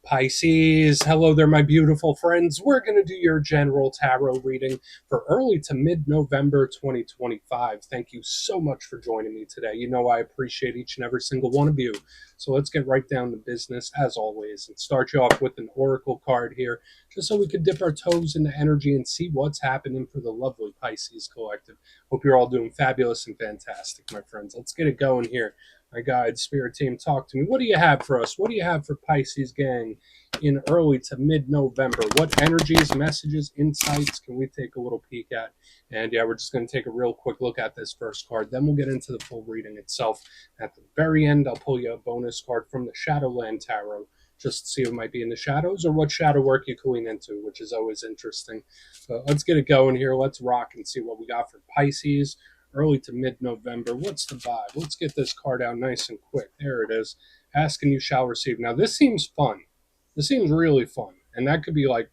Pisces, hello there, my beautiful friends. We're going to do your general tarot reading for early to mid-November 2025. Thank you so much for joining me today. You know I appreciate each and every single one of you. So let's get right down to business, as always, and start you off with an oracle card here, just so we could dip our toes into energy and see what's happening for the lovely Pisces collective. Hope you're all doing fabulous and fantastic, my friends. Let's get it going here. My guide, spirit team, talk to me. What do you have for us? What do you have for Pisces gang in early to mid-November? What energies, messages, insights can we take a little peek at? And yeah, we're just going to take a real quick look at this first card. Then we'll get into the full reading itself. At the very end, I'll pull you a bonus card from the Shadowland Tarot, just to see what might be in the shadows or what shadow work you can lean into, which is always interesting. But let's get it going here. Let's rock and see what we got for Pisces early to mid-November. What's the vibe? Let's get this card out nice and quick. There it is. Ask and you shall receive. Now, this seems fun. This seems really fun. And that could be like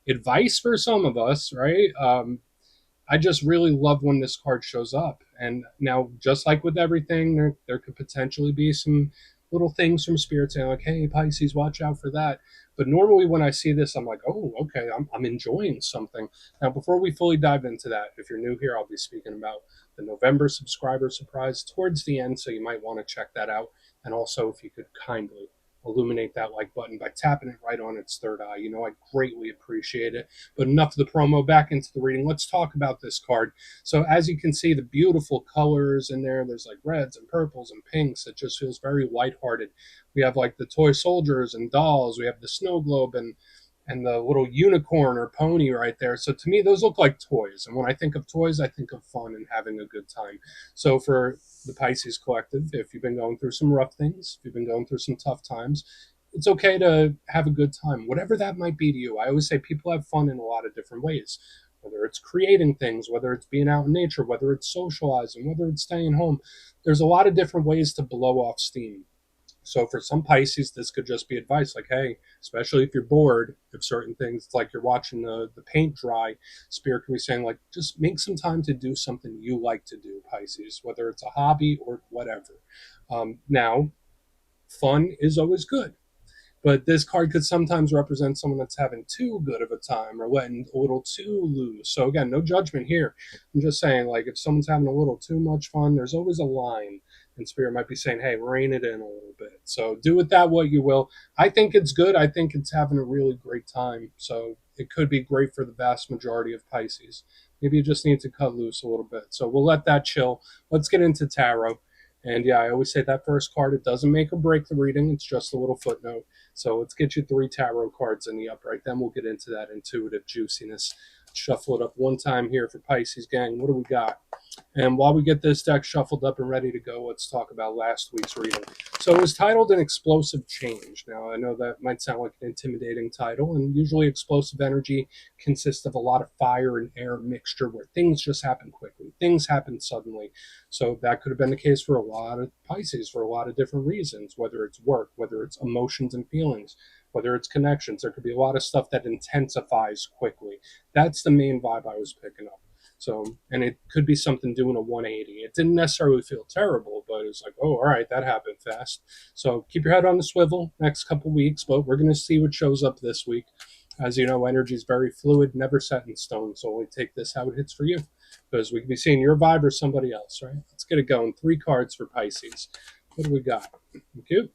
advice for some of us, right? I just really love when this card shows up. And now, just like with everything, there could potentially be some little things from spirit saying like, hey, Pisces, watch out for that. But normally when I see this, I'm like, oh, okay, I'm enjoying something. Now, before we fully dive into that, if you're new here, I'll be speaking about the November subscriber surprise towards the end, so you might want to check that out. And also, if you could kindly illuminate that like button by tapping it right on its third eye, you know, I'd greatly appreciate it. But enough of the promo, back into the reading. Let's talk about this card. So as you can see, the beautiful colors in there, there's like reds and purples and pinks. It just feels very lighthearted. We have like the toy soldiers and dolls. We have the snow globe and the little unicorn or pony right there. So to me, those look like toys. And when I think of toys, I think of fun and having a good time. So for the Pisces collective, if you've been going through some rough things, if you've been going through some tough times, it's okay to have a good time, whatever that might be to you. I always say people have fun in a lot of different ways, whether it's creating things, whether it's being out in nature, whether it's socializing, whether it's staying home. There's a lot of different ways to blow off steam. So for some Pisces, this could just be advice like, hey, especially if you're bored of certain things, it's like you're watching the paint dry, Spirit can be saying like, just make some time to do something you like to do, Pisces, whether it's a hobby or whatever. Now, fun is always good. But this card could sometimes represent someone that's having too good of a time or letting a little too loose. So again, no judgment here. I'm just saying, like, if someone's having a little too much fun, there's always a line. And Spirit might be saying, hey, rein it in a little bit. So do with that what you will. I think it's good. I think it's having a really great time. So it could be great for the vast majority of Pisces. Maybe you just need to cut loose a little bit. So we'll let that chill. Let's get into tarot. And yeah, I always say that first card, it doesn't make or break the reading. It's just a little footnote. So let's get you 3 tarot cards in the upright. Then we'll get into that intuitive juiciness. Shuffle it up one time here for Pisces gang. What do we got? And while we get this deck shuffled up and ready to go, let's talk about last week's reading. So it was titled An Explosive Change. Now, I know that might sound like an intimidating title, and usually explosive energy consists of a lot of fire and air mixture where things just happen quickly. Things happen suddenly. So that could have been the case for a lot of Pisces for a lot of different reasons, whether it's work, whether it's emotions and feelings, whether it's connections. There could be a lot of stuff that intensifies quickly. That's the main vibe I was picking up. So, and it could be something doing a 180. It didn't necessarily feel terrible, but it was like, oh, all right, that happened fast. So keep your head on the swivel next couple weeks, but we're going to see what shows up this week. As you know, energy is very fluid, never set in stone. So only take this how it hits for you, because we could be seeing your vibe or somebody else, right? Let's get it going. 3 cards for Pisces. What do we got? Thank you.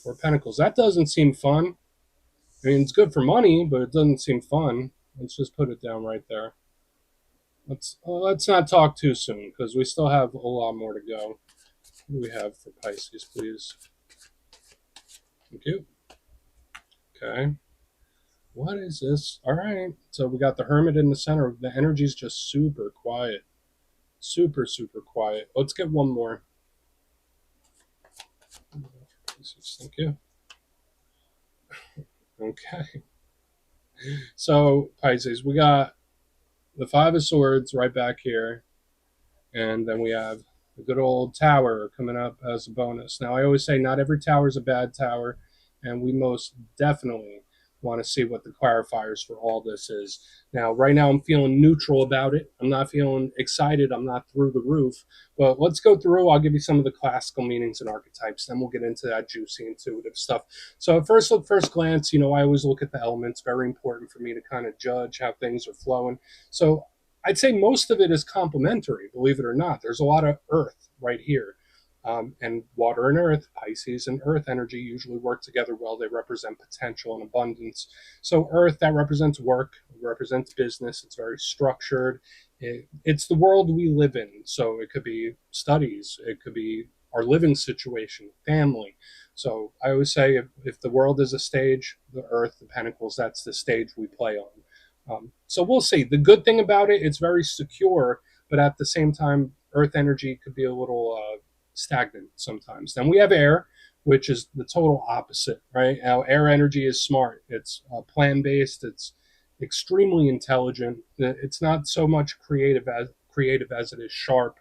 4 Pentacles. That doesn't seem fun. I mean, it's good for money, but it doesn't seem fun. Let's just put it down right there. Let's not talk too soon, because we still have a lot more to go. What do we have for Pisces, please? Thank you. Okay. What is this? All right. So we got the Hermit in the center. The energy's just super quiet. Super, super quiet. Let's get one more. Thank you. Okay. So, Pisces, we got the 5 of Swords right back here. And then we have the good old Tower coming up as a bonus. Now, I always say not every tower is a bad tower. And we most definitely Want to see what the clarifiers for all this is. Now, right now, I'm feeling neutral about it. I'm not feeling excited. I'm not through the roof. But let's go through. I'll give you some of the classical meanings and archetypes. Then we'll get into that juicy, intuitive stuff. So, at first look, first glance, I always look at the elements. Very important for me to kind of judge how things are flowing. So, I'd say most of it is complementary, believe it or not. There's a lot of earth right here. And water and earth, Pisces and earth energy usually work together well. They represent potential and abundance. So, earth, that represents work, represents business. It's very structured. It's the world we live in. So, it could be studies, it could be our living situation, family. So, I always say if the world is a stage, the earth, the pentacles, that's the stage we play on. So, we'll see. The good thing about it, it's very secure, but at the same time, earth energy could be a little stagnant sometimes. Then we have air, which is the total opposite, right? Now, air energy is smart. It's plan based. It's extremely intelligent. It's not so much creative as it is sharp.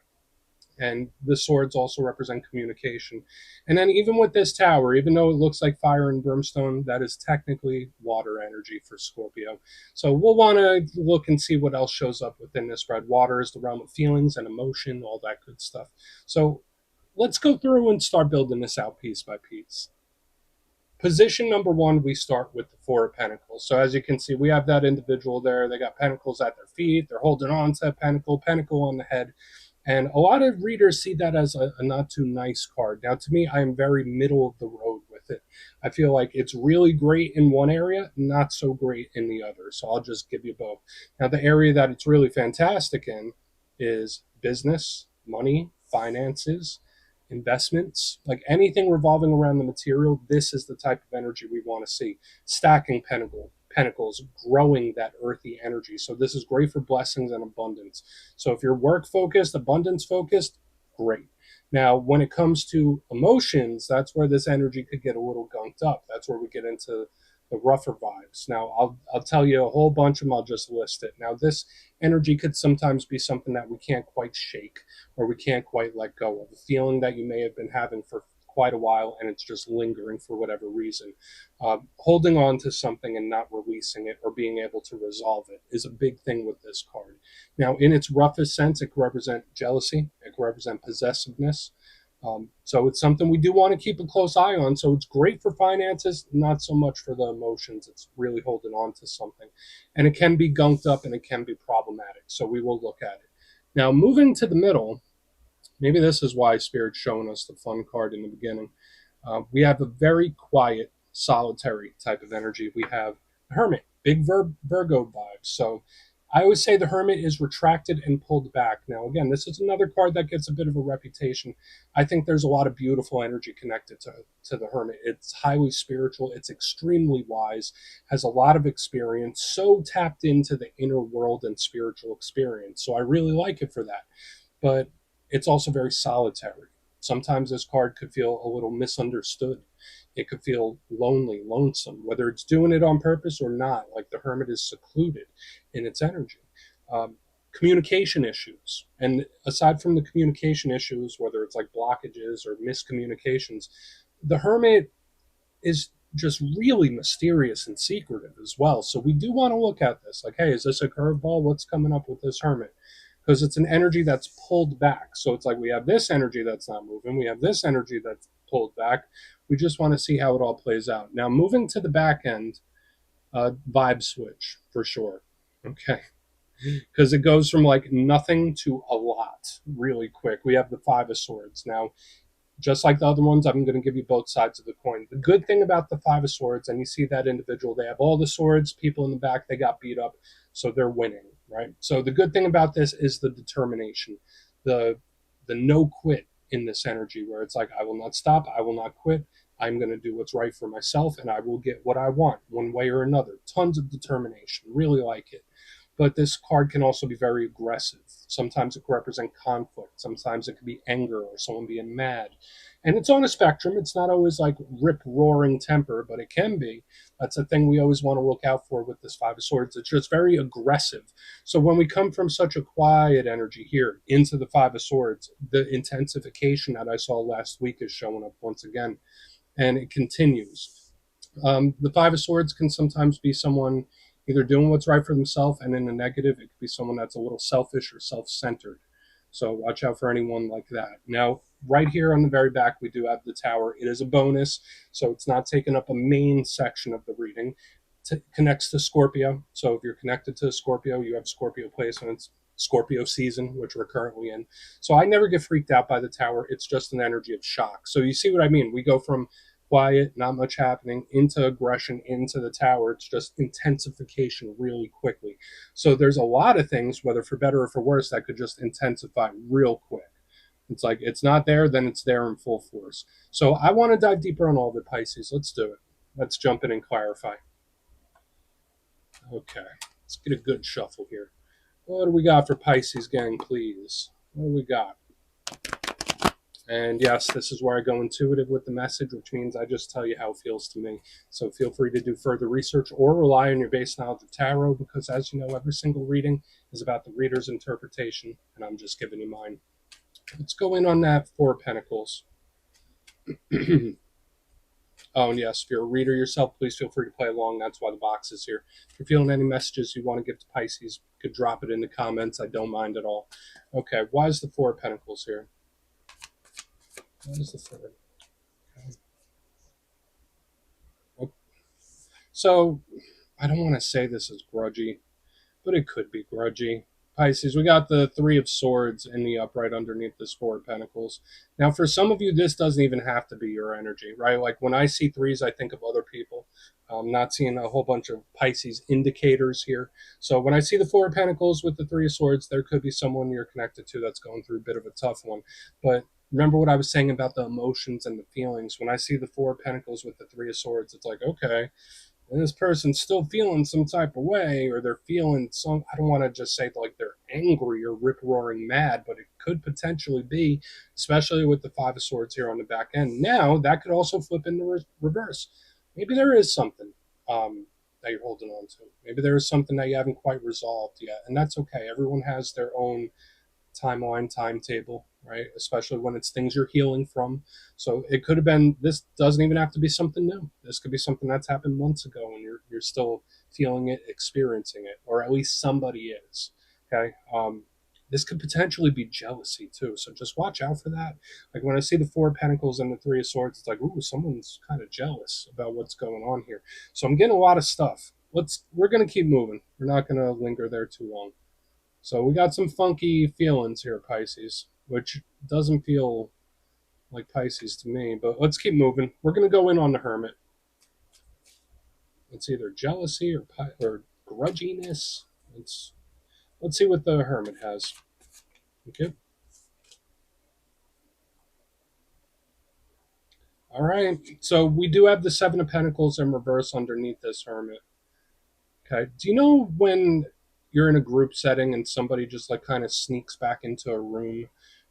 And the swords also represent communication. And then even with this tower, even though it looks like fire and brimstone, that is technically water energy for Scorpio. So we'll want to look and see what else shows up within this spread. Water is the realm of feelings and emotion, all that good stuff. So let's go through and start building this out piece by piece. Position number one, we start with the Four of Pentacles. So as you can see, we have that individual there. They got pentacles at their feet. They're holding on to a pentacle on the head. And a lot of readers see that as a not too nice card. Now, to me, I am very middle of the road with it. I feel like it's really great in one area, not so great in the other. So I'll just give you both. Now, the area that it's really fantastic in is business, money, finances, investments, like anything revolving around the material. This is the type of energy we want to see. Stacking pentacles, growing that earthy energy. So this is great for blessings and abundance. So if you're work focused, abundance focused, great. Now, when it comes to emotions, that's where this energy could get a little gunked up. That's where we get into the rougher vibes. Now, I'll tell you a whole bunch of them. I'll just list it. Now, this energy could sometimes be something that we can't quite shake or we can't quite let go of. A feeling that you may have been having for quite a while and it's just lingering for whatever reason. Holding on to something and not releasing it or being able to resolve it is a big thing with this card. Now, in its roughest sense, it can represent jealousy, it can represent possessiveness. So it's something we do want to keep a close eye on. So it's great for finances, not so much for the emotions. It's really holding on to something. And it can be gunked up and it can be problematic. So we will look at it. Now, moving to the middle, maybe this is why Spirit's showing us the fun card in the beginning. We have a very quiet, solitary type of energy. We have the Hermit, big Virgo vibes. So I always say the Hermit is retracted and pulled back. Now, again, this is another card that gets a bit of a reputation. I think there's a lot of beautiful energy connected to the Hermit. It's highly spiritual. It's extremely wise, has a lot of experience, so tapped into the inner world and spiritual experience. So I really like it for that. But it's also very solitary. Sometimes this card could feel a little misunderstood. It could feel lonely, lonesome, whether it's doing it on purpose or not. Like the Hermit is secluded in its energy. Communication issues. And aside from the communication issues, whether it's like blockages or miscommunications, the Hermit is just really mysterious and secretive as well. So we do want to look at this. Like, hey, is this a curveball? What's coming up with this Hermit? Because it's an energy that's pulled back. So it's like we have this energy that's not moving. We have this energy that's pulled back. We just want to see how it all plays out. Now, moving to the back end, vibe switch for sure. Okay. Because it goes from like nothing to a lot really quick. We have the Five of Swords. Now, just like the other ones, I'm going to give you both sides of the coin. The good thing about the Five of Swords, and you see that individual, they have all the swords, people in the back, they got beat up, so they're winning, right? So the good thing about this is the determination, the no quit in this energy, where it's like, I will not stop, I will not quit, I'm going to do what's right for myself, and I will get what I want one way or another. Tons of determination, really like it. But this card can also be very aggressive. Sometimes it can represent conflict. Sometimes it could be anger or someone being mad. And it's on a spectrum. It's not always like rip-roaring temper, but it can be. That's a thing we always want to look out for with this Five of Swords. It's just very aggressive. So when we come from such a quiet energy here into the Five of Swords, the intensification that I saw last week is showing up once again. And it continues. The Five of Swords can sometimes be someone either doing what's right for themselves, and in a negative, it could be someone that's a little selfish or self centered. So watch out for anyone like that. Now, right here on the very back, we do have the Tower. It is a bonus, so it's not taking up a main section of the reading. Connects to Scorpio. So if you're connected to Scorpio, you have Scorpio placements. Scorpio season, which we're currently in. So I never get freaked out by the Tower. It's just an energy of shock. So you see what I mean? We go from quiet, not much happening, into aggression, into the Tower. It's just intensification really quickly. So there's a lot of things, whether for better or for worse, that could just intensify real quick. It's like it's not there, then it's there in full force. So I want to dive deeper on all the Pisces. Let's do it. Let's jump in and clarify. Okay, let's get a good shuffle here. What do we got for Pisces, gang, please? What do we got? And yes, this is where I go intuitive with the message, which means I just tell you how it feels to me. So feel free to do further research or rely on your base knowledge of tarot, because as you know, every single reading is about the reader's interpretation, and I'm just giving you mine. Let's go in on that Four of Pentacles. Oh, and yes, if you're a reader yourself, please feel free to play along. That's why the box is here. If you're feeling any messages you want to give to Pisces, you could drop it in the comments. I don't mind at all. Okay, why is the Four of Pentacles here? Why is the Four? Okay. So, I don't want to say this is grudgy, but it could be grudgy. Pisces, we got the Three of Swords in the upright underneath this Four of Pentacles. Now, for some of you, this doesn't even have to be your energy, right? Like when I see threes, I think of other people. I'm not seeing a whole bunch of Pisces indicators here. So when I see the Four of Pentacles with the Three of Swords, there could be someone you're connected to that's going through a bit of a tough one. But remember what I was saying about the emotions and the feelings. When I see the Four of Pentacles with the Three of Swords, it's like, okay, and this person's still feeling some type of way, or they're feeling some, I don't want to just say like they're angry or rip roaring mad, but it could potentially be, especially with the Five of Swords here on the back end. Now that could also flip into reverse. Maybe there is something that you're holding on to. Maybe there is something that you haven't quite resolved yet, and that's okay. Everyone has their own timeline, timetable, right? Especially when it's things you're healing from. So it could have been, this doesn't even have to be something new. This could be something that's happened months ago and you're still feeling it, experiencing it, or at least somebody is. Okay. This could potentially be jealousy too. So just watch out for that. Like when I see the Four of Pentacles and the Three of Swords, it's like, ooh, someone's kind of jealous about what's going on here. So I'm getting a lot of stuff. We're gonna keep moving. We're not gonna linger there too long. So we got some funky feelings here, Pisces, which doesn't feel like Pisces to me, but let's keep moving. We're going to go in on the Hermit. It's either jealousy or grudginess. Let's see what the Hermit has. Okay. All right. So we do have the Seven of Pentacles in reverse underneath this Hermit. Okay. Do you know when you're in a group setting and somebody just like kind of sneaks back into a room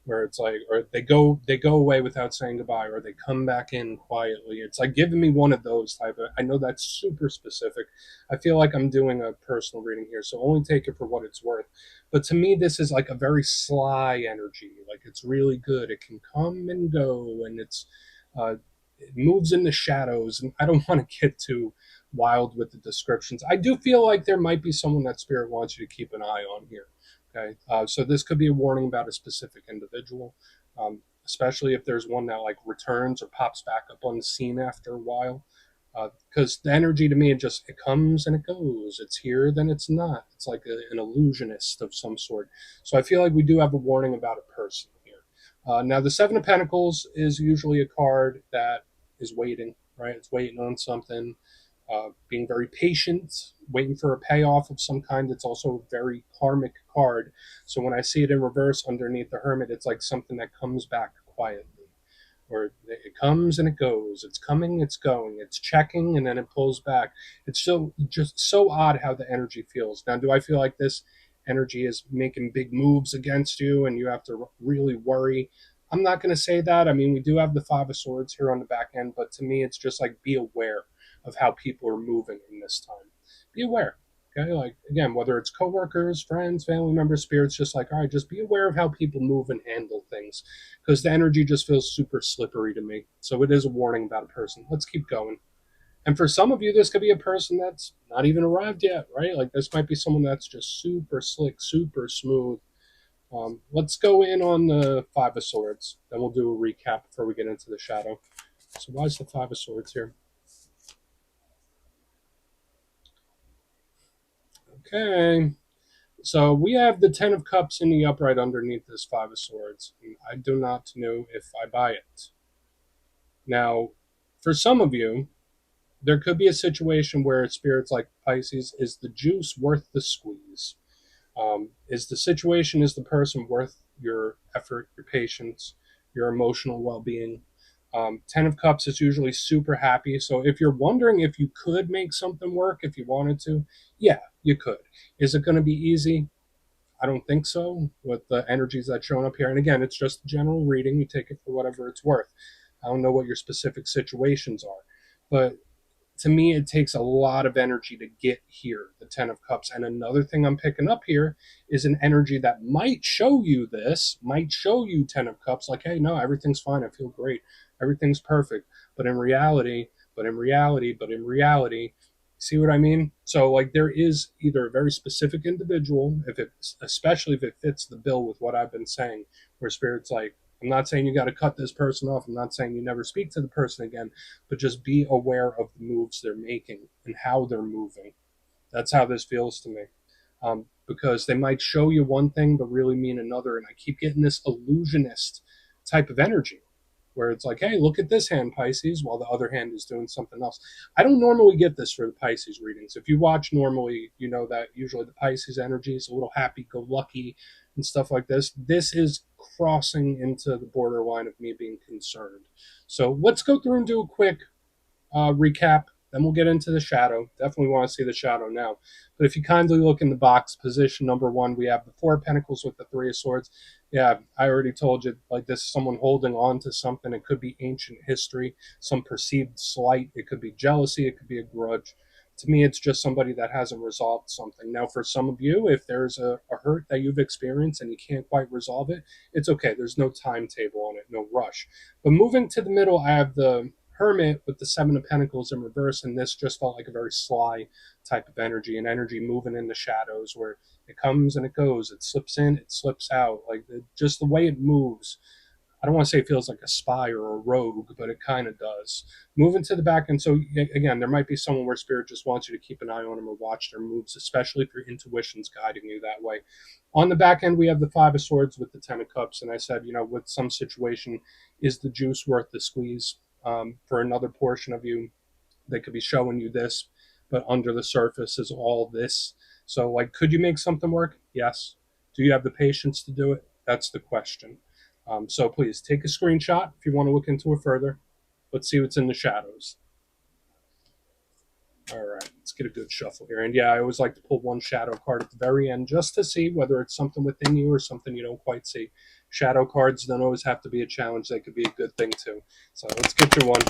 where it's like, or they go away without saying goodbye, or they come back in quietly? It's like giving me one of those type of. I know that's super specific. I feel like I'm doing a personal reading here, so only take it for what it's worth. But to me, this is like a very sly energy. Like it's really good. It can come and go, and uh, it moves in the shadows. And I don't want to get too wild with the descriptions. I do feel like there might be someone that spirit wants you to keep an eye on here. Okay, so this could be a warning about a specific individual, especially if there's one that like returns or pops back up on the scene after a while. Because the energy to me, it comes and it goes. It's here, then it's not. It's like an illusionist of some sort. So I feel like we do have a warning about a person here. Now the Seven of Pentacles is usually a card that is waiting, right? It's waiting on something, being very patient, waiting for a payoff of some kind. It's also a very karmic card. So when I see it in reverse underneath the Hermit, it's like something that comes back quietly. Or it comes and it goes. It's coming, it's going. It's checking and then it pulls back. It's just so odd how the energy feels. Now, do I feel like this energy is making big moves against you and you have to really worry? I'm not going to say that. I mean, we do have the Five of Swords here on the back end, but to me, it's just like be aware of how people are moving in this time. Be aware. Okay, like again, whether it's coworkers, friends, family members, spirits, just like, all right, just be aware of how people move and handle things, because the energy just feels super slippery to me. So it is a warning about a person. Let's keep going. And for some of you, this could be a person that's not even arrived yet, right? Like this might be someone that's just super slick, super smooth. Let's go in on the Five of Swords. Then we'll do a recap before we get into the shadow. So why is the Five of Swords here? Okay. So we have the Ten of Cups in the upright underneath this Five of Swords. I do not know if I buy it. Now, for some of you, there could be a situation where spirits like Pisces, is the juice worth the squeeze? Is the situation, is the person worth your effort, your patience, your emotional well being? Ten of Cups is usually super happy. So if you're wondering if you could make something work if you wanted to, yeah, you could. Is it going to be easy? I don't think so with the energies that's shown up here. And again, it's just a general reading. You take it for whatever it's worth. I don't know what your specific situations are. But to me, it takes a lot of energy to get here, the Ten of Cups. And another thing I'm picking up here is an energy that might show you this, might show you Ten of Cups, like, hey, no, everything's fine. I feel great. Everything's perfect. But in reality, see what I mean? So, like, there is either a very specific individual, if it, especially if it fits the bill with what I've been saying, where Spirit's like, I'm not saying you got to cut this person off. I'm not saying you never speak to the person again, but just be aware of the moves they're making and how they're moving. That's how this feels to me. Because they might show you one thing but really mean another. And I keep getting this illusionist type of energy where it's like, hey, look at this hand, Pisces, while the other hand is doing something else. I don't normally get this for the Pisces readings. If you watch normally, you know that usually the Pisces energy is a little happy go lucky and stuff like this. This is crossing into the borderline of me being concerned. So let's go through and do a quick recap. Then we'll get into the shadow. Definitely want to see the shadow now. But if you kindly look in the box, position number one, we have the Four of Pentacles with the Three of Swords. Yeah, I already told you, like this is someone holding on to something. It could be ancient history, some perceived slight. It could be jealousy. It could be a grudge. To me, it's just somebody that hasn't resolved something. Now, for some of you, if there's a hurt that you've experienced and you can't quite resolve it, it's okay. There's no timetable on it, no rush. But moving to the middle, I have the Hermit with the Seven of Pentacles in reverse, and this just felt like a very sly type of energy, an energy moving in the shadows where it comes and it goes, it slips in, it slips out, like just the way it moves. I don't want to say it feels like a spy or a rogue, but it kind of does. Moving to the back, and so again, there might be someone where Spirit just wants you to keep an eye on them or watch their moves, especially if your intuition's guiding you that way. On the back end, we have the Five of Swords with the Ten of Cups, and I said, with some situation, is the juice worth the squeeze? For another portion of you, they could be showing you this, but under the surface is all this. So, like, could you make something work? Yes. Do you have the patience to do it? That's the question. So please take a screenshot if you want to look into it further. Let's see what's in the shadows. All right, let's get a good shuffle here. And yeah, I always like to pull one shadow card at the very end just to see whether it's something within you or something you don't quite see. Shadow cards don't always have to be a challenge. They could be a good thing too. So let's get you one.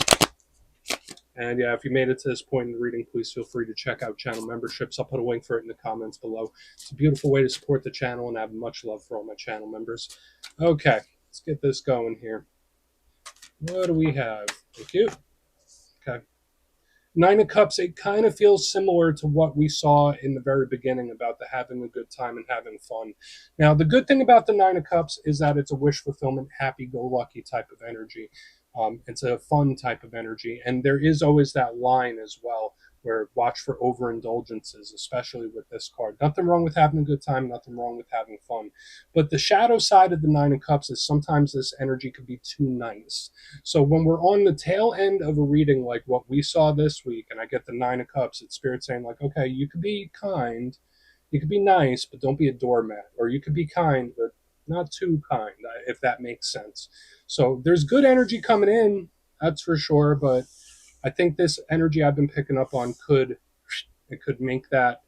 And yeah, if you made it to this point in the reading, please feel free to check out channel memberships. I'll put a link for it in the comments below. It's a beautiful way to support the channel, and I have much love for all my channel members. Okay, let's get this going here. What do we have? Thank you. Okay. Nine of Cups, it kind of feels similar to what we saw in the very beginning about the having a good time and having fun. Now, the good thing about the Nine of Cups is that it's a wish fulfillment, happy go lucky type of energy. It's a fun type of energy. And there is always that line as well where watch for overindulgences, especially with this card. Nothing wrong with having a good time, nothing wrong with having fun. But the shadow side of the Nine of Cups is sometimes this energy could be too nice. So when we're on the tail end of a reading like what we saw this week, and I get the Nine of Cups, it's Spirit saying, like, okay, you could be kind, you could be nice, but don't be a doormat. Or you could be kind, but not too kind, if that makes sense. So there's good energy coming in, that's for sure, but I think this energy I've been picking up on could make that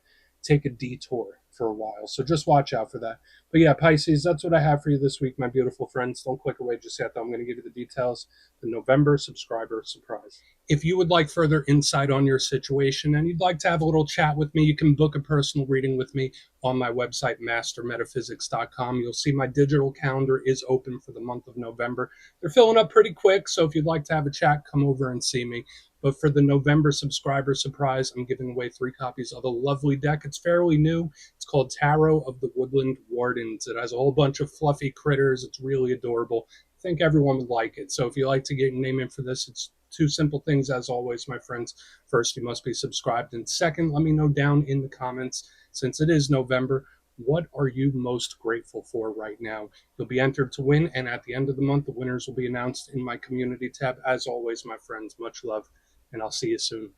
take a detour for a while. So just watch out for that. But yeah, Pisces, that's what I have for you this week, my beautiful friends. Don't click away just yet, though. I'm going to give you the details. The November subscriber surprise. If you would like further insight on your situation and you'd like to have a little chat with me, you can book a personal reading with me on my website, mastermetaphysics.com. You'll see my digital calendar is open for the month of November. They're filling up pretty quick, so if you'd like to have a chat, come over and see me. But for the November subscriber surprise, I'm giving away 3 copies of a lovely deck. It's fairly new. It's called Tarot of the Woodland Wardens. It has a whole bunch of fluffy critters. It's really adorable. I think everyone would like it. So if you like to get your name in for this, it's 2 simple things as always, my friends. First, you must be subscribed. And second, let me know down in the comments, since it is November, what are you most grateful for right now? You'll be entered to win, and at the end of the month, the winners will be announced in my community tab. As always, my friends, much love, and I'll see you soon.